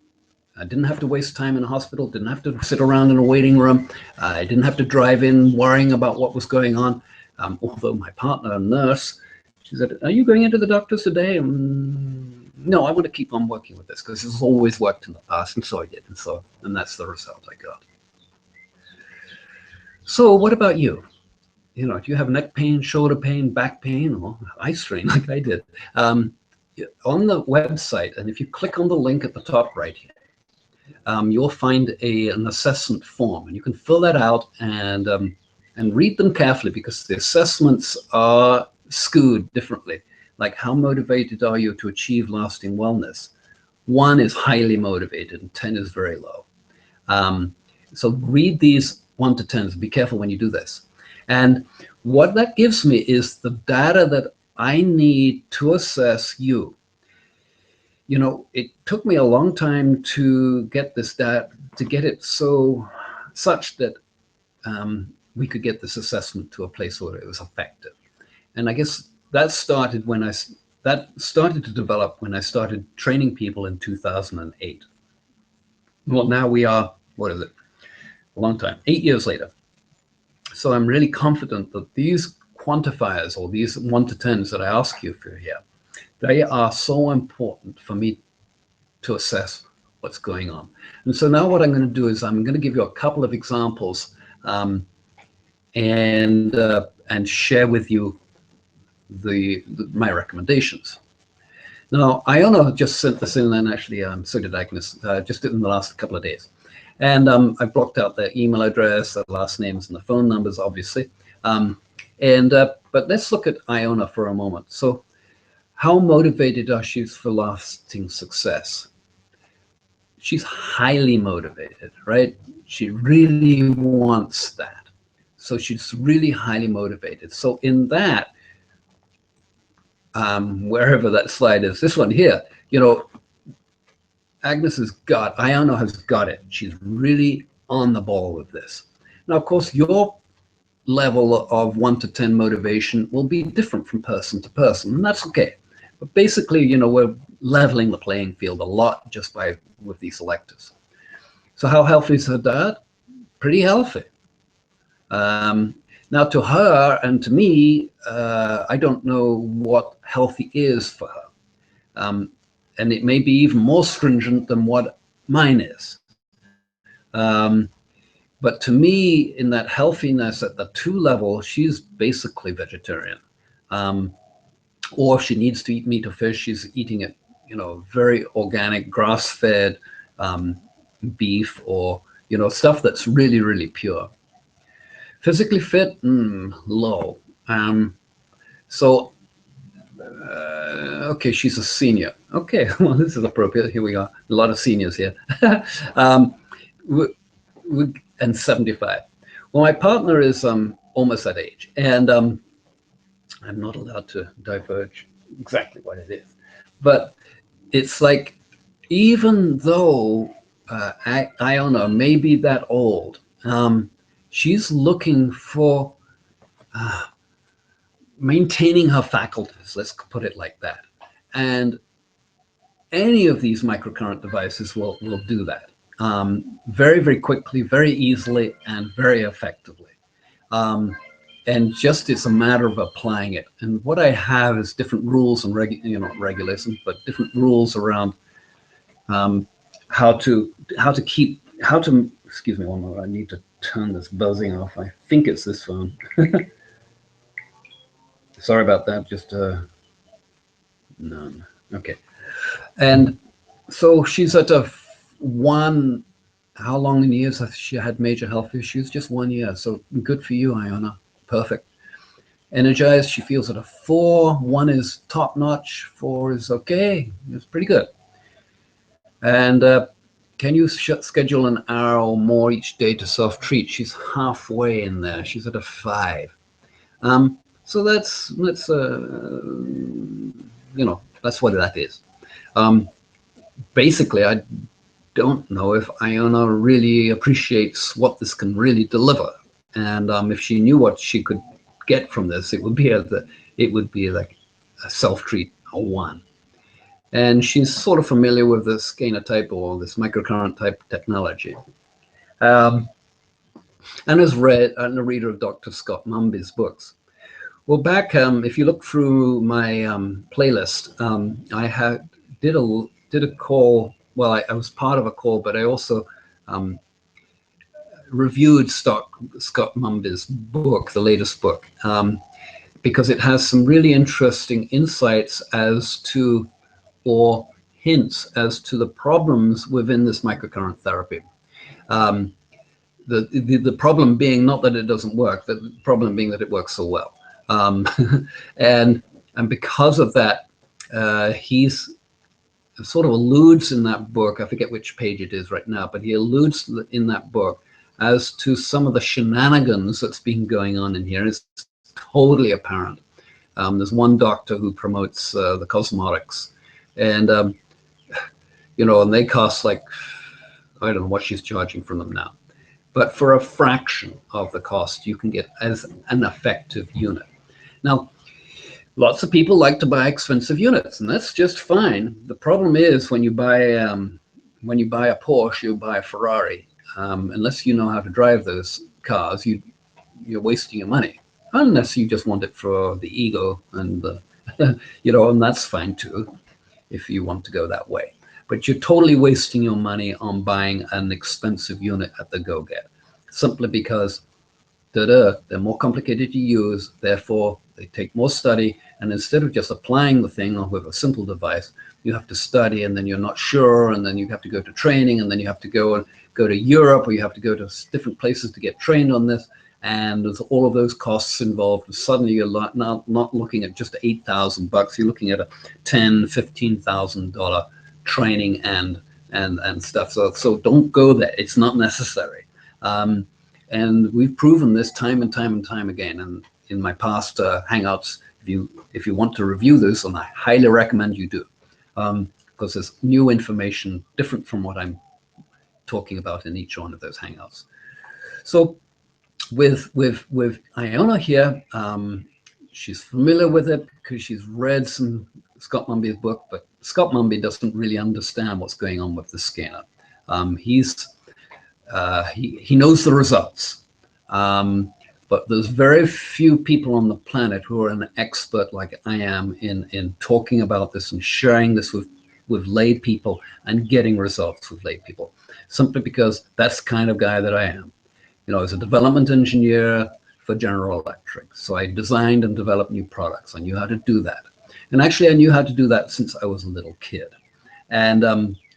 Speaker 1: I didn't have to waste time in a hospital, didn't have to sit around in a waiting room. I didn't have to drive in worrying about what was going on. Although my partner, a nurse, she said, "Are you going into the doctor's today?" No, I want to keep on working with this because it's always worked in the past, and so I did. And that's the result I got. So what about you? You know, do you have neck pain, shoulder pain, back pain, or eye strain like I did? On the website, and if you click on the link at the top right here, you'll find an assessment form, and you can fill that out and read them carefully, because the assessments are skewed differently. Like, how motivated are you to achieve lasting wellness? 1 is highly motivated and 10 is very low. So read these 1 to 10s. Be careful when you do this. And what that gives me is the data that I need to assess you. You know, it took me a long time to get this data, to get it such that we could get this assessment to a place where it was effective. And I guess that started to develop when I started training people in 2008. Well, now we are, what is it? A long time, 8 years later. So I'm really confident that these quantifiers, or these 1 to 10s that I ask you for here, they are so important for me to assess what's going on. And so now what I'm going to do is I'm going to give you a couple of examples and share with you my recommendations. Now, Iona just sent this in, and actually so did Agnes, just in the last couple of days. And I blocked out their email address, their last names, and the phone numbers, obviously. But let's look at Iona for a moment. So how motivated are she for lasting success? She's highly motivated, right? She really wants that. So she's really highly motivated. So in that, wherever that slide is, this one here, you know, Iona has got it. She's really on the ball with this. Now, of course, your level of 1 to 10 motivation will be different from person to person, and that's okay. But basically, you know, we're leveling the playing field a lot just with these electives. So how healthy is her diet? Pretty healthy. Now, to her and to me, I don't know what healthy is for her. And it may be even more stringent than what mine is. But to me, in that healthiness at the 2 level, she's basically vegetarian. Or if she needs to eat meat or fish, she's eating it, you know, very organic, grass-fed beef, or, you know, stuff that's really, really pure. Physically fit, low. Okay, she's a senior. Okay, well, this is appropriate. Here we are. A lot of seniors here. And 75. Well, my partner is almost that age, and I'm not allowed to diverge exactly what it is. But it's like, even though Iona may be that old, she's looking for maintaining her faculties, let's put it like that. And any of these microcurrent devices will do that very, very quickly, very easily, and very effectively. And just it's a matter of applying it. And what I have is different rules and regulations, but different rules around how to excuse me one moment, I need to turn this buzzing off. I think it's this phone. Sorry about that, just none. Okay. And so she's at a 1, how long in years has she had major health issues? Just 1 year. So good for you, Iona. Perfect. energized. She feels at a 4. 1 is top notch. 4 is okay. It's pretty good. And can you schedule an hour or more each day to self-treat? She's halfway in there. She's at a 5. So that's you know, that's what that is. Basically, I don't know if Iona really appreciates what this can really deliver, and if she knew what she could get from this, it would be like a self-treat, a 1. And she's sort of familiar with the scanner type or this microcurrent type technology, and has read and a reader of Dr. Scott Mumby's books. Well, back if you look through my playlist, I did a call. Well, I was part of a call, but I also reviewed Scott Mumby's book, the latest book, because it has some really interesting insights as to, or hints as to, the problems within this microcurrent therapy. The problem being not that it doesn't work, the problem being that it works so well. And because of that, he's sort of alludes in that book, I forget which page it is right now, but he alludes in that book as to some of the shenanigans that's been going on in here. It's totally apparent. There's one doctor who promotes the cosmetics, and you know, and they cost like, I don't know what she's charging for them now, but for a fraction of the cost, you can get as an effective unit. Now, lots of people like to buy expensive units, and that's just fine. The problem is when you buy a Porsche, you buy a Ferrari. Unless you know how to drive those cars, you're wasting your money. Unless you just want it for the ego, and you know, and that's fine too, if you want to go that way. But you're totally wasting your money on buying an expensive unit at the go-get, simply because they're more complicated to use, therefore they take more study, and instead of just applying the thing with a simple device, you have to study, and then you're not sure, and then you have to go to training, and then you have to go to Europe, or you have to go to different places to get trained on this, and there's all of those costs involved, and suddenly you're not looking at just $8,000, you're looking at a $10,000-$15,000 training and stuff. So don't go there. It's not necessary. And we've proven this time and time again. And in my past Hangouts, if you want to review this, and I highly recommend you do, because there's new information different from what I'm talking about in each one of those Hangouts. So with Iona here, she's familiar with it because she's read some Scott Mumby's book, but Scott Mumby doesn't really understand what's going on with the scanner. He knows the results, but there's very few people on the planet who are an expert like I am in talking about this and sharing this with lay people and getting results with lay people, simply because that's the kind of guy that I am. You know, I was a development engineer for General Electric, so I designed and developed new products. I knew how to do that, and actually I knew how to do that since I was a little kid, and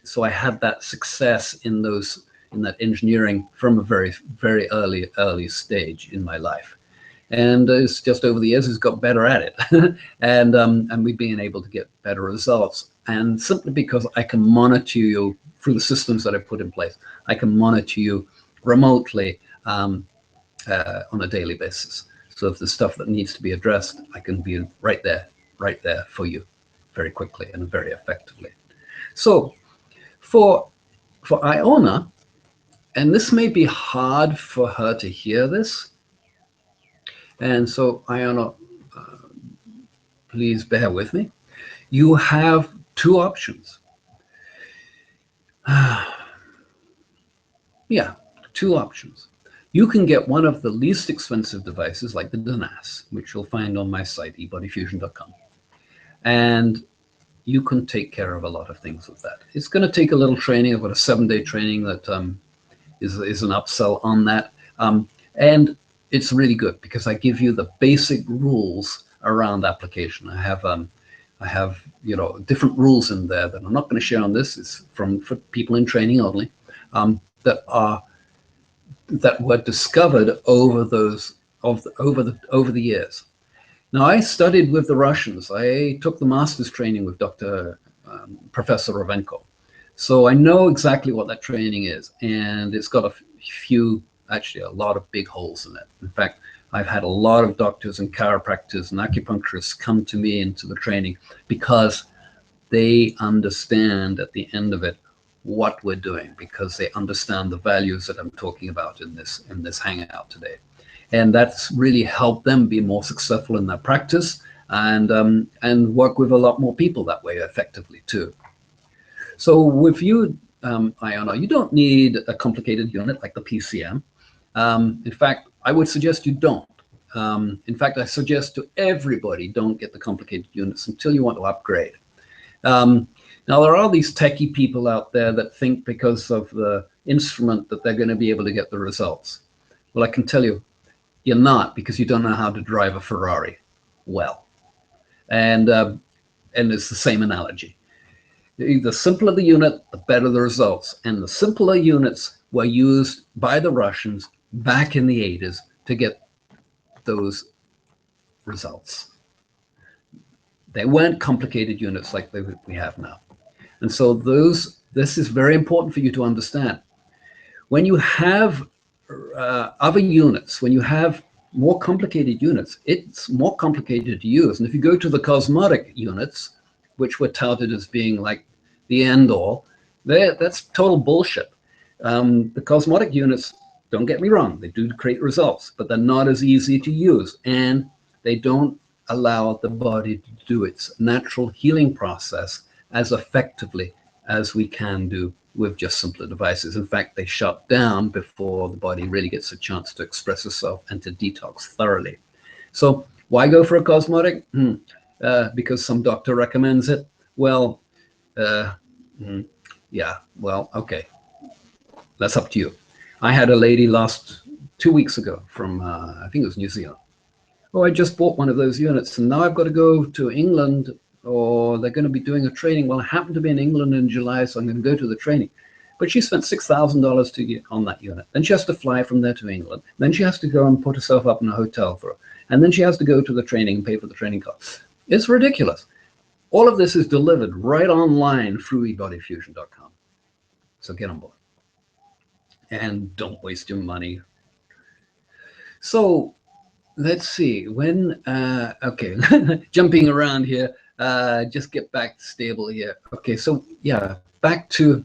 Speaker 1: so I had that success in that engineering from a very early stage in my life, and it's just over the years it's got better at it, and we've been able to get better results, and simply because I can monitor you through the systems that I put in place. I can monitor you remotely on a daily basis. So if there's stuff that needs to be addressed, I can be right there for you very quickly and very effectively. So for Iona, and this may be hard for her to hear this, and so Iona, please bear with me. You have two options. Yeah, two options. You can get one of the least expensive devices like the DENAS, which you'll find on my site, eBodyFUSION.com. And you can take care of a lot of things with that. It's going to take a little training. I've got a 7-day training that is an upsell on that. And it's really good because I give you the basic rules around application. I have you know, different rules in there that I'm not going to share on this. It's for people in training only, that were discovered over the years. Now, I studied with the Russians. I took the master's training with Professor Ravenko. So I know exactly what that training is. And it's got a few, actually a lot of big holes in it. In fact, I've had a lot of doctors and chiropractors and acupuncturists come to me into the training because they understand at the end of it what we're doing, because they understand the values that I'm talking about in this hangout today. And that's really helped them be more successful in their practice and work with a lot more people that way effectively too. So with you, Iona, you don't need a complicated unit like the PCM. In fact, I would suggest you don't. In fact, I suggest to everybody, don't get the complicated units until you want to upgrade. Now, there are these techie people out there that think because of the instrument that they're going to be able to get the results. Well, I can tell you, you're not, because you don't know how to drive a Ferrari well. And it's the same analogy. The simpler the unit, the better the results. And the simpler units were used by the Russians back in the 80s to get those results. They weren't complicated units like we have now. And so this is very important for you to understand. When you have other units, when you have more complicated units, it's more complicated to use. And if you go to the cosmetic units, which were touted as being like the end all, that's total bullshit. The cosmetic units, don't get me wrong, they do create results, but they're not as easy to use, and they don't allow the body to do its natural healing process as effectively as we can do with just simpler devices. In fact, they shut down before the body really gets a chance to express itself and to detox thoroughly. So why go for a cosmetic? Because some doctor recommends it? Well, yeah, well, okay. That's up to you. I had a lady 2 weeks ago from, I think it was New Zealand. Oh, I just bought one of those units and now I've got to go to England, or they're going to be doing a training. Well, I happen to be in England in July, so I'm going to go to the training. But she spent $6,000 to get on that unit. Then she has to fly from there to England. Then she has to go and put herself up in a hotel for it. And then she has to go to the training and pay for the training cost. It's ridiculous. All of this is delivered right online through eBodyFUSION.com. So get on board. And don't waste your money. So let's see, okay, jumping around here, just get back stable here. Okay, so yeah, back to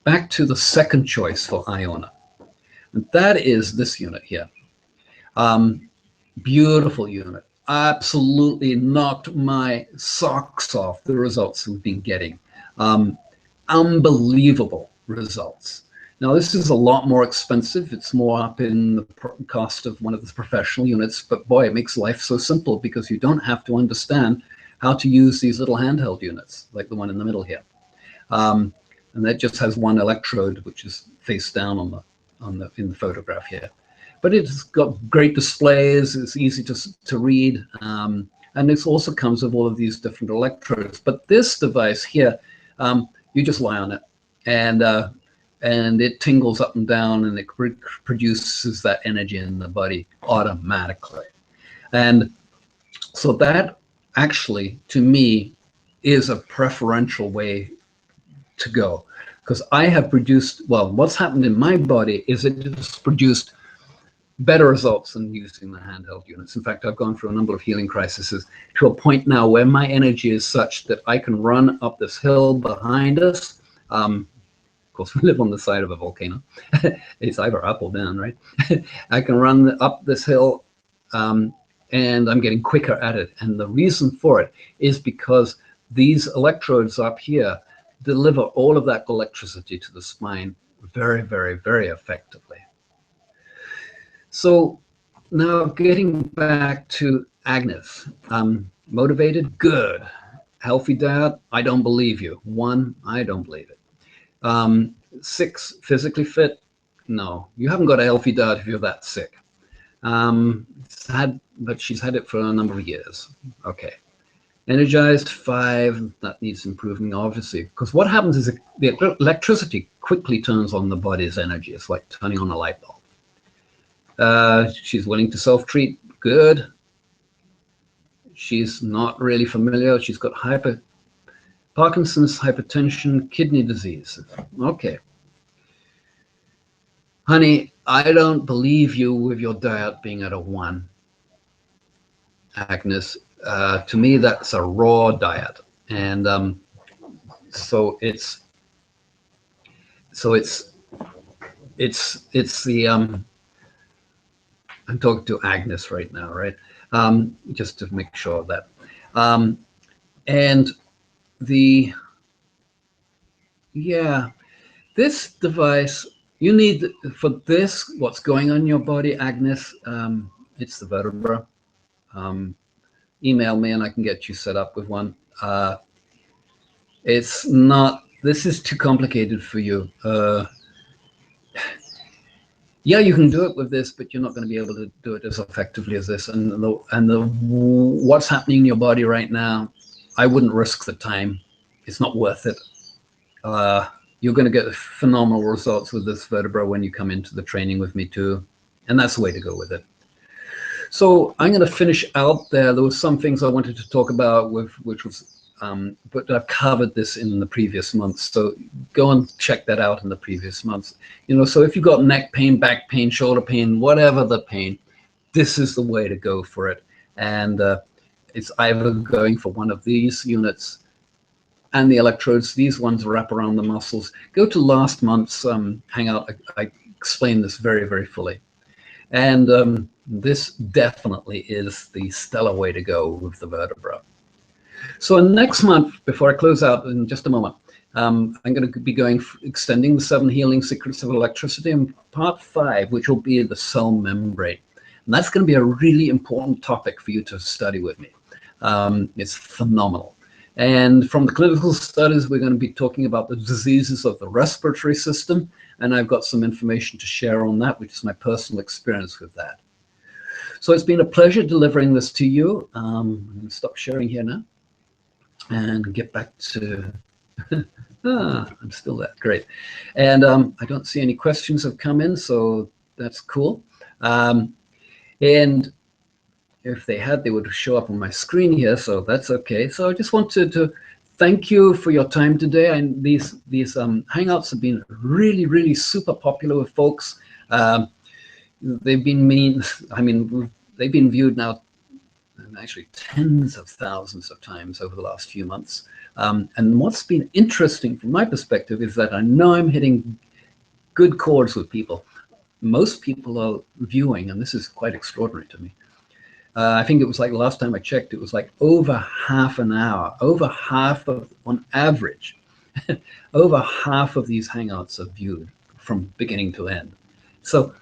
Speaker 1: the second choice for Iona. And that is this unit here. Beautiful unit. Absolutely knocked my socks off, the results we've been getting. Unbelievable results. Now, this is a lot more expensive. It's more up in the cost of one of the professional units, but boy, it makes life so simple because you don't have to understand how to use these little handheld units, like the one in the middle here. And that just has one electrode, which is face down in the photograph here. But it's got great displays. It's easy to read, and it also comes with all of these different electrodes. But this device here, you just lie on it, and it tingles up and down, and it produces that energy in the body automatically. And so that actually, to me, is a preferential way to go, because I have produced, well, what's happened in my body is it has produced better results than using the handheld units. In fact, I've gone through a number of healing crises to a point now where my energy is such that I can run up this hill behind us. Of course, we live on the side of a volcano. It's either up or down, right? I can run up this hill, and I'm getting quicker at it. And the reason for it is because these electrodes up here deliver all of that electricity to the spine very, very, very effectively. So now getting back to Agnes. Motivated? Good. Healthy diet? I don't believe you. 1, I don't believe it. 6, physically fit? No. You haven't got a healthy diet if you're that sick. But she's had it for a number of years. Okay. Energized? 5, that needs improving, obviously. Because what happens is the electricity quickly turns on the body's energy. It's like turning on a light bulb. She's willing to self-treat. Good. she's not really familiar. She's got Parkinson's, hypertension, kidney disease. Okay. Honey, I don't believe you with your diet being at a 1. Agnes, to me, that's a raw diet. And so it's the, I'm talking to Agnes right now, right? Just to make sure of that. And yeah, this device, you need, for this, what's going on in your body, Agnes, it's the VERTEBRA. Email me and I can get you set up with one. It's not, this is too complicated for you. Yeah, you can do it with this, but you're not going to be able to do it as effectively as this. And what's happening in your body right now, I wouldn't risk the time. It's not worth it. You're going to get phenomenal results with this VERTEBRA when you come into the training with me too. And that's the way to go with it. So I'm going to finish out there. There were some things I wanted to talk about, which was, but I've covered this in the previous months. So go and check that out in the previous months. You know, so if you've got neck pain, back pain, shoulder pain, whatever the pain, this is the way to go for it. And it's either going for one of these units and the electrodes. These ones wrap around the muscles. Go to last month's Hangout. I explained this very, very fully. And this definitely is the stellar way to go with the VERTEBRA. So next month, before I close out in just a moment, I'm going to be extending the 7 healing secrets of electricity in part 5, which will be the cell membrane. And that's going to be a really important topic for you to study with me. It's phenomenal. And from the clinical studies, we're going to be talking about the diseases of the respiratory system. And I've got some information to share on that, which is my personal experience with that. So it's been a pleasure delivering this to you. I'm going to stop sharing here now and get back to, I'm still there, great. And I don't see any questions have come in, so that's cool. And if they had, they would show up on my screen here, so that's okay. So I just wanted to thank you for your time today. And these Hangouts have been really, really super popular with folks. They've been they've been viewed now actually tens of thousands of times over the last few months. And what's been interesting from my perspective is that I know I'm hitting good chords with people. Most people are viewing, and this is quite extraordinary to me. I think it was like last time I checked, it was like over half an hour, over half of, on average, over half of these Hangouts are viewed from beginning to end. So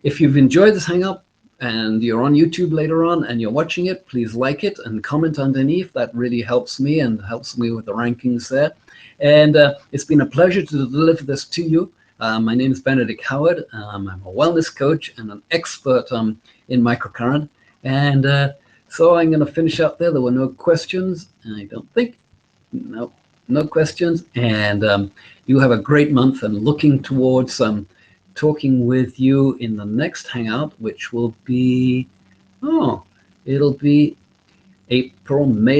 Speaker 1: if you've enjoyed this Hangout and you're on YouTube later on and you're watching it, please like it and comment underneath. That really helps me and helps me with the rankings there. And it's been a pleasure to deliver this to you. My name is Benedick Howard. I'm a wellness coach and an expert in microcurrent. And so I'm going to finish up there. There were no questions, I don't think. No questions. And you have a great month, and looking towards talking with you in the next Hangout, which will be, it'll be May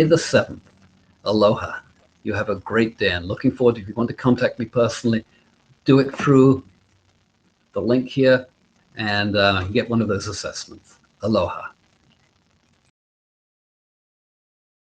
Speaker 1: the 7th. Aloha. You have a great day, and looking forward to, if you want to contact me personally, do it through the link here and get one of those assessments. Aloha.